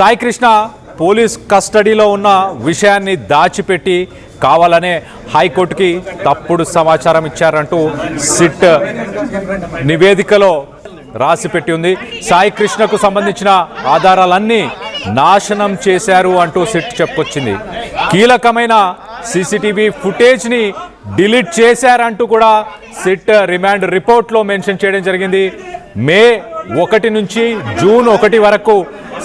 Sai Krishna police కస్టడీలో ఉన్న విషయాన్ని దాచిపెట్టి కావాలనే హైకోర్టుకి తప్పుడు సమాచారం ఇచ్చారంటూ సిట్ నివేదికలో రాసిపెట్టి ఉంది. సాయి కృష్ణకు సంబంధించిన ఆధారాలన్నీ నాశనం చేశారు అంటూ సిట్ చెప్పుకొచ్చింది. కీలకమైన సీసీటీవీ ఫుటేజ్ని డిలీట్ చేశారంటూ కూడా సిట్ రిమాండ్ రిపోర్ట్లో మెన్షన్ చేయడం జరిగింది. మే 1 నుంచి జూన్ 1 వరకు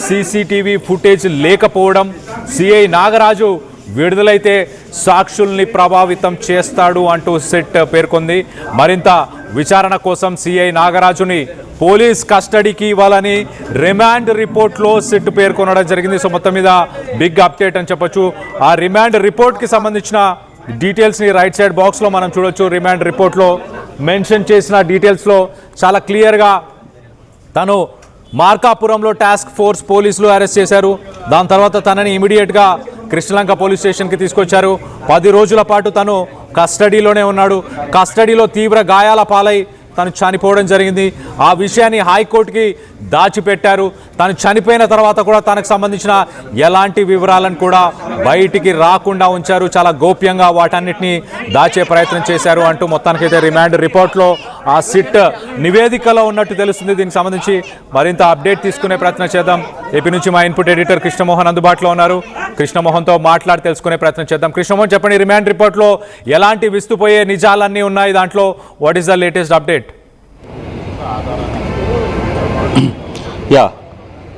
సీసీటీవీ ఫుటేజ్ లేకపోవడం, సిఐ నాగరాజు విడుదలైతే సాక్షుల్ని ప్రభావితం చేస్తాడు అంటూ సిట్ పేర్కొంది. మరింత విచారణ కోసం సిఐ నాగరాజుని పోలీస్ కస్టడీకి ఇవ్వాలని రిమాండ్ రిపోర్ట్లో సిట్ పేర్కొనడం జరిగింది. సో మొత్తం మీద బిగ్ అప్డేట్ అని చెప్పొచ్చు. ఆ రిమాండ్ రిపోర్ట్కి సంబంధించిన డీటెయిల్స్ని రైట్ సైడ్ బాక్స్లో మనం చూడొచ్చు. రిమాండ్ రిపోర్ట్లో మెన్షన్ చేసిన డీటెయిల్స్లో చాలా క్లియర్గా తను మార్కాపురంలో టాస్క్ ఫోర్స్ పోలీసులు అరెస్ట్ చేశారు. దాని తర్వాత తనని ఇమీడియట్గా కృష్ణలంక పోలీస్ స్టేషన్కి తీసుకొచ్చారు. 10 రోజుల పాటు తను కస్టడీలోనే ఉన్నాడు. కస్టడీలో తీవ్ర గాయాల పాలై తను చనిపోవడం జరిగింది. ఆ విషయాన్ని హైకోర్టుకి దాచిపెట్టారు. తను చనిపోయిన తర్వాత కూడా తనకు సంబంధించిన ఎలాంటి వివరాలను కూడా బయటికి రాకుండా ఉంచారు. చాలా గోప్యంగా వాటన్నిటిని దాచే ప్రయత్నం చేశారు అంటూ మొత్తానికైతే రిమాండ్ రిపోర్ట్లో ఆ సిట్ నివేదికలో ఉన్నట్టు తెలుస్తుంది. దీనికి సంబంధించి మరింత అప్డేట్ తీసుకునే ప్రయత్నం చేద్దాం. ఏపీ నుంచి మా ఇన్పుట్ ఎడిటర్ కృష్ణమోహన్ అందుబాటులో ఉన్నారు. కృష్ణమోహన్తో మాట్లాడి తెలుసుకునే ప్రయత్నం చేద్దాం. కృష్ణమోహన్, చెప్పండి, రిమాండ్ రిపోర్ట్లో ఎలాంటి విస్తుపోయే నిజాలన్నీ ఉన్నాయి? దాంట్లో what is the latest update?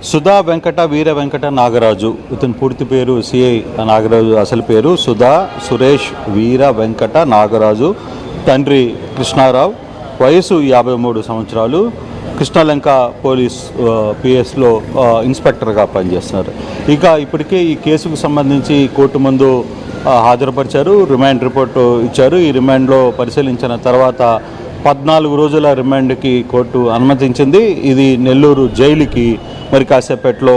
Sudha Venkata Veera Venkata Nagaraju, ఇతని పూర్తి పేరు సిఐ నాగరాజు, అసలు పేరు సుధా సురేష్ వీర వెంకట నాగరాజు, తండ్రి కృష్ణారావు, వయసు 53 సంవత్సరాలు, కృష్ణలంక పోలీస్ పిఎస్లో ఇన్స్పెక్టర్గా పనిచేస్తున్నారు. ఇక ఇప్పటికే ఈ కేసుకు సంబంధించి కోర్టు ముందు హాజరుపరిచారు, రిమాండ్ రిపోర్టు ఇచ్చారు. ఈ రిమాండ్లో పరిశీలించిన తర్వాత 14 రోజుల రిమాండ్కి కోర్టు అనుమతించింది. ఇది నెల్లూరు జైలుకి మరి కాసేపట్లో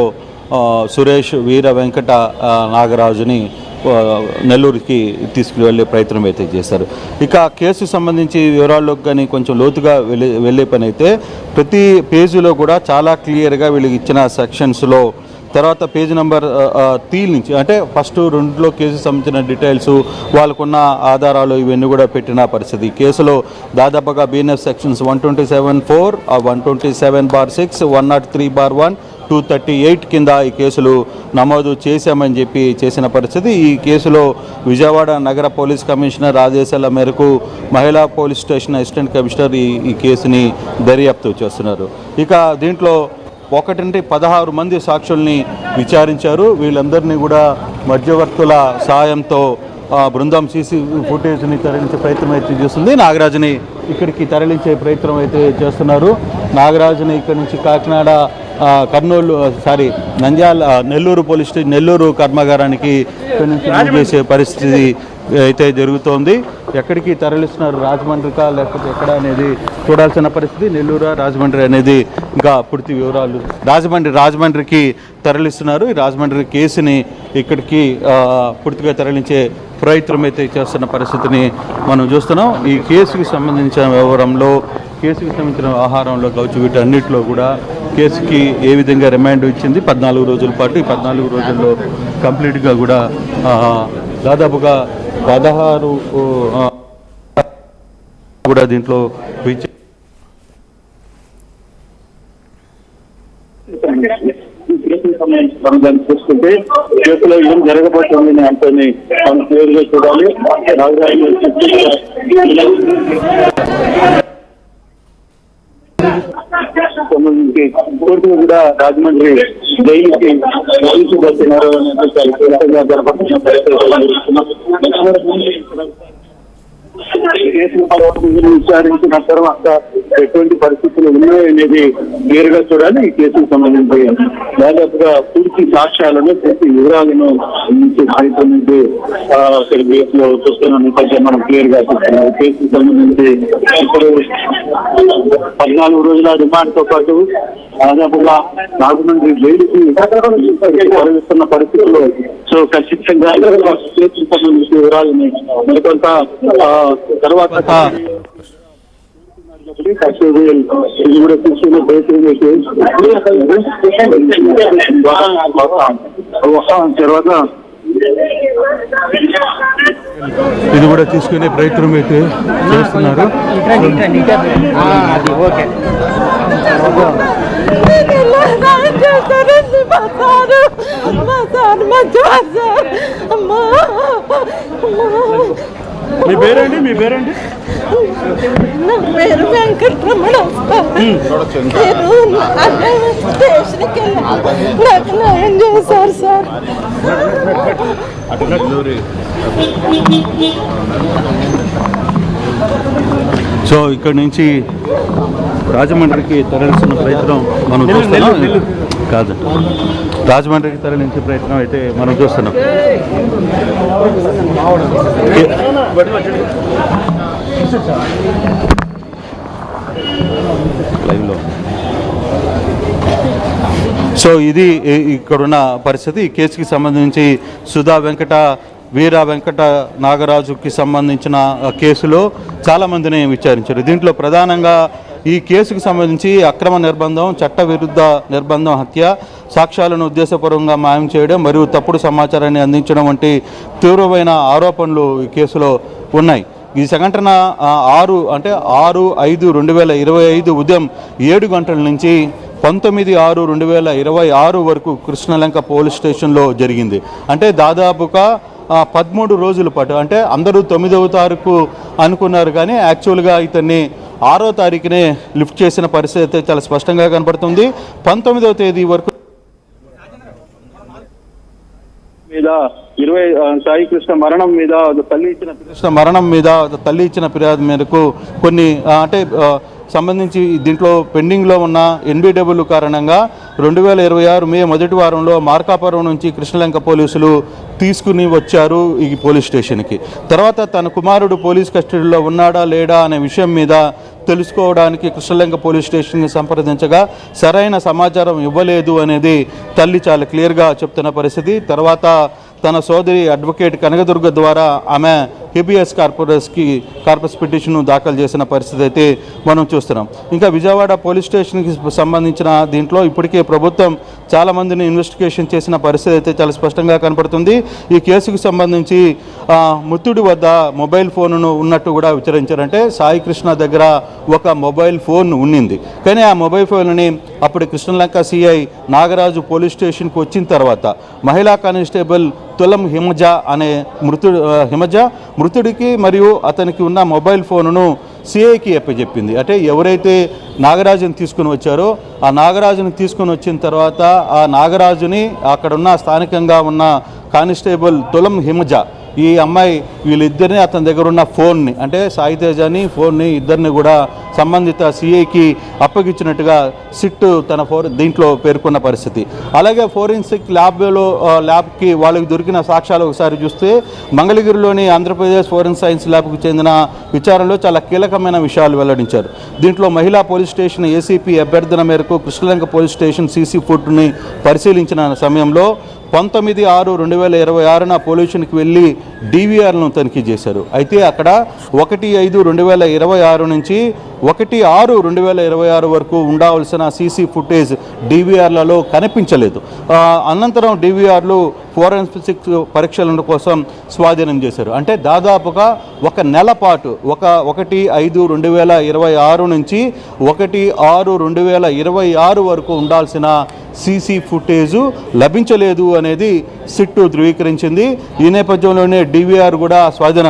సురేష్ వీర వెంకట నాగరాజుని నెల్లూరుకి తీసుకువెళ్ళే ప్రయత్నం అయితే చేశారు. ఇక కేసుకు సంబంధించి వివరాల్లోకి కానీ కొంచెం లోతుగా వెళ్ళే పని అయితే ప్రతి పేజీలో కూడా చాలా క్లియర్గా వీళ్ళకి ఇచ్చిన సెక్షన్స్లో, తర్వాత పేజ్ నెంబర్ 3 నుంచి అంటే ఫస్ట్ 2లో కేసుకు సంబంధించిన డీటెయిల్స్, వాళ్ళకున్న ఆధారాలు ఇవన్నీ కూడా పెట్టిన పరిస్థితి. కేసులో దాదాపుగా BNF సెక్షన్స్ 127(4), 127(6), 103(1), 238 కింద ఈ కేసులు నమోదు చేశామని చెప్పి చేసిన పరిస్థితి. ఈ కేసులో విజయవాడ నగర పోలీస్ కమిషనర్ ఆదేశాల మేరకు మహిళా పోలీస్ స్టేషన్ అసిస్టెంట్ కమిషనర్ ఈ కేసుని దర్యాప్తు చేస్తున్నారు. ఇక దీంట్లో 16 మంది సాక్షుల్ని విచారించారు. వీళ్ళందరినీ కూడా మధ్యవర్తుల సాయంతో బృందం సీసీ ఫుటేజ్ని తరలించే ప్రయత్నం అయితే చేస్తుంది. నాగరాజుని ఇక్కడికి తరలించే ప్రయత్నం అయితే చేస్తున్నారు. నాగరాజుని ఇక్కడి నుంచి కాకినాడ, నెల్లూరు పోలీస్ స్టేషన్, నెల్లూరు కర్మాగారానికి ఇక్కడి నుంచి చేసే పరిస్థితి అయితే జరుగుతోంది. ఎక్కడికి తరలిస్తున్నారు, రాజమండ్రికా లేకపోతే ఎక్కడ అనేది చూడాల్సిన పరిస్థితి. నెల్లూరు, రాజమండ్రి అనేది ఇంకా పూర్తి వివరాలు. రాజమండ్రికి తరలిస్తున్నారు. ఈ రాజమండ్రి కేసుని ఇక్కడికి పూర్తిగా తరలించే ప్రయత్నం అయితే చేస్తున్న పరిస్థితిని మనం చూస్తున్నాం. ఈ కేసుకి సంబంధించిన వివరంలో, కేసుకి సంబంధించిన ఆహారంలో కావచ్చు, వీటన్నిటిలో కూడా కేసుకి ఏ విధంగా రిమాండ్ ఇచ్చింది 14 రోజుల పాటు. ఈ 14 రోజుల్లో కంప్లీట్గా కూడా దాదాపుగా 16 కూడా దీంట్లో చూసుకుంటే కేసులో ఏం జరగబోతుంది అంటేనే మనం క్లియర్గా చూడాలి. కోర్టు కూడా రాజమండ్రి జైలుకి తీసుకువస్తున్నారు అనేది జరపడుతున్న విచారించిన తర్వాత ఎటువంటి పరిస్థితులు ఉన్నాయనేది క్లియర్గా చూడాలి. ఈ కేసుకు సంబంధించి దాదాపుగా పూర్తి సాక్ష్యాలను, పూర్తి వివరాలను కేసులో చూస్తున్న నేపథ్యం మనం క్లియర్ గా చూస్తున్నాం. కేసుకు సంబంధించి ఇప్పుడు 14 రోజుల రిమాండ్ తో పాటు దాదాపుగా రాజమండ్రి జైలుకి తరలిస్తున్న పరిస్థితుల్లో సో ఖచ్చితంగా కేసుకు సంబంధించిన వివరాలని మరికొంత తర్వాత ఫస్ట్ ఇది కూడా తీసుకున్న తర్వాత ఇది కూడా తీసుకునే ప్రయత్నం అయితే చేస్తున్నారు. మీ పేరేంటి? మీ పేరేంటి? నా పేరు వెంకటరమణ. నేను స్టేషన్కి వెళ్ళాను, నాకు న్యాయం చేశారు సార్. సో ఇక్కడ నుంచి రాజమండ్రికి తరలిస్తున్న ప్రయత్నం మనం చూస్తున్నాం. కాదు, రాజమండ్రికి తరలించే ప్రయత్నం అయితే మనం చూస్తున్నాం. లైవ్లో సో ఇది ఇక్కడున్న పరిస్థితి. ఈ కేసుకి సంబంధించి సుధా వెంకట వీర వెంకట నాగరాజుకి సంబంధించిన కేసులో చాలామందిని విచారించారు. దీంట్లో ప్రధానంగా ఈ కేసుకు సంబంధించి అక్రమ నిర్బంధం, చట్టవిరుద్ధ నిర్బంధం, హత్య, సాక్ష్యాలను ఉద్దేశపూర్వకంగా మాయం చేయడం మరియు తప్పుడు సమాచారాన్ని అందించడం వంటి తీవ్రమైన ఆరోపణలు ఈ కేసులో ఉన్నాయి. ఈ సంఘటన 6/5/2025 ఉదయం 7 గంటల నుంచి 19/6/2026 వరకు కృష్ణలంక పోలీస్ స్టేషన్లో జరిగింది. అంటే దాదాపుగా 13 రోజుల పాటు, అంటే అందరూ 9వ తారీఖు అనుకున్నారు కానీ యాక్చువల్గా ఇతన్ని 6వ తారీఖునే లిఫ్ట్ చేసిన పరిస్థితి అయితే చాలా స్పష్టంగా కనపడుతుంది. 19వ తేదీ వరకు మీద 20 సాయి కృష్ణ మరణం మీద తల్లి ఇచ్చిన ఫిర్యాదు మేరకు కొన్ని సంబంధించి దీంట్లో పెండింగ్లో ఉన్న ఎన్బిడబ్ల్యూ కారణంగా 2026 మే మొదటి వారంలో మార్కాపురం నుంచి కృష్ణలంక పోలీసులు తీసుకుని వచ్చారు ఈ పోలీస్ స్టేషన్కి. తర్వాత తన కుమారుడు పోలీస్ కస్టడీలో ఉన్నాడా లేడా అనే విషయం మీద తెలుసుకోవడానికి కృష్ణలంక పోలీస్ స్టేషన్కి సంప్రదించగా సరైన సమాచారం ఇవ్వలేదు అనేది తల్లి చాలా క్లియర్గా చెప్తున్న పరిస్థితి. తర్వాత తన సోదరి అడ్వకేట్ కనకదుర్గ ద్వారా ఆమె హెబియస్ కార్పస్ పిటిషన్ దాఖలు చేసిన పరిస్థితి అయితే మనం చూస్తున్నాం. ఇంకా విజయవాడ పోలీస్ స్టేషన్కి సంబంధించిన దీంట్లో ఇప్పటికే ప్రభుత్వం చాలామందిని ఇన్వెస్టిగేషన్ చేసిన పరిస్థితి అయితే చాలా స్పష్టంగా కనపడుతుంది. ఈ కేసుకు సంబంధించి మృతుడి వద్ద మొబైల్ ఫోన్ను ఉన్నట్టు కూడా విచారించారంటే సాయి కృష్ణ దగ్గర ఒక మొబైల్ ఫోన్ ఉన్నింది. కానీ ఆ మొబైల్ ఫోన్ని అప్పుడు కృష్ణలంక సిఐ నాగరాజు పోలీస్ స్టేషన్కి వచ్చిన తర్వాత మహిళా కానిస్టేబుల్ తులం హిమజ అనే మృతుడికి మరియు అతనికి ఉన్న మొబైల్ ఫోనును సిఐకి అప్పచెప్పింది. అంటే ఎవరైతే నాగరాజుని తీసుకుని వచ్చారో ఆ నాగరాజుని తీసుకుని వచ్చిన తర్వాత ఆ నాగరాజుని అక్కడున్న స్థానికంగా ఉన్న కానిస్టేబుల్ తులం హిమజ ఈ అమ్మాయి వీళ్ళిద్దరిని అతని దగ్గర ఉన్న ఫోన్ని అంటే సాయితేజని ఫోన్ని ఇద్దరిని కూడా సంబంధిత సిఐకి అప్పగించినట్టుగా సిట్ తన దీంట్లో పేర్కొన్న పరిస్థితి. అలాగే ఫోరెన్సిక్ ల్యాబ్కి వాళ్ళకి దొరికిన సాక్ష్యాలు ఒకసారి చూస్తే మంగళగిరిలోని ఆంధ్రప్రదేశ్ ఫోరెన్సిక్ సైన్స్ ల్యాబ్కు చెందిన విచారణలో చాలా కీలకమైన విషయాలు వెల్లడించారు. దీంట్లో మహిళా పోలీస్ స్టేషన్ ఏసీపీ అభ్యర్థన మేరకు కృష్ణలంక పోలీస్ స్టేషన్ సీసీ ఫుట్ని పరిశీలించిన సమయంలో 19/6/2026 పోలీసునికి వెళ్ళి డీవీఆర్ను తనిఖీ చేశారు. అయితే అక్కడ 1/5/2026 నుంచి 1/6/2026 వరకు ఉండాల్సిన సీసీ ఫుటేజ్ డీవీఆర్లలో కనిపించలేదు. అనంతరం డీవీఆర్లు ఫోరెన్సిక్ పరీక్షల కోసం స్వాధీనం చేశారు. అంటే దాదాపుగా ఒక నెల పాటు 1/5/2026 నుంచి 1/6/2026 వరకు ఉండాల్సిన సీసీ ఫుటేజు లభించలేదు అనేది సిట్టు ధృవీకరించింది. ఈ నేపథ్యంలోనే డీవీఆర్ కూడా స్వాధీనం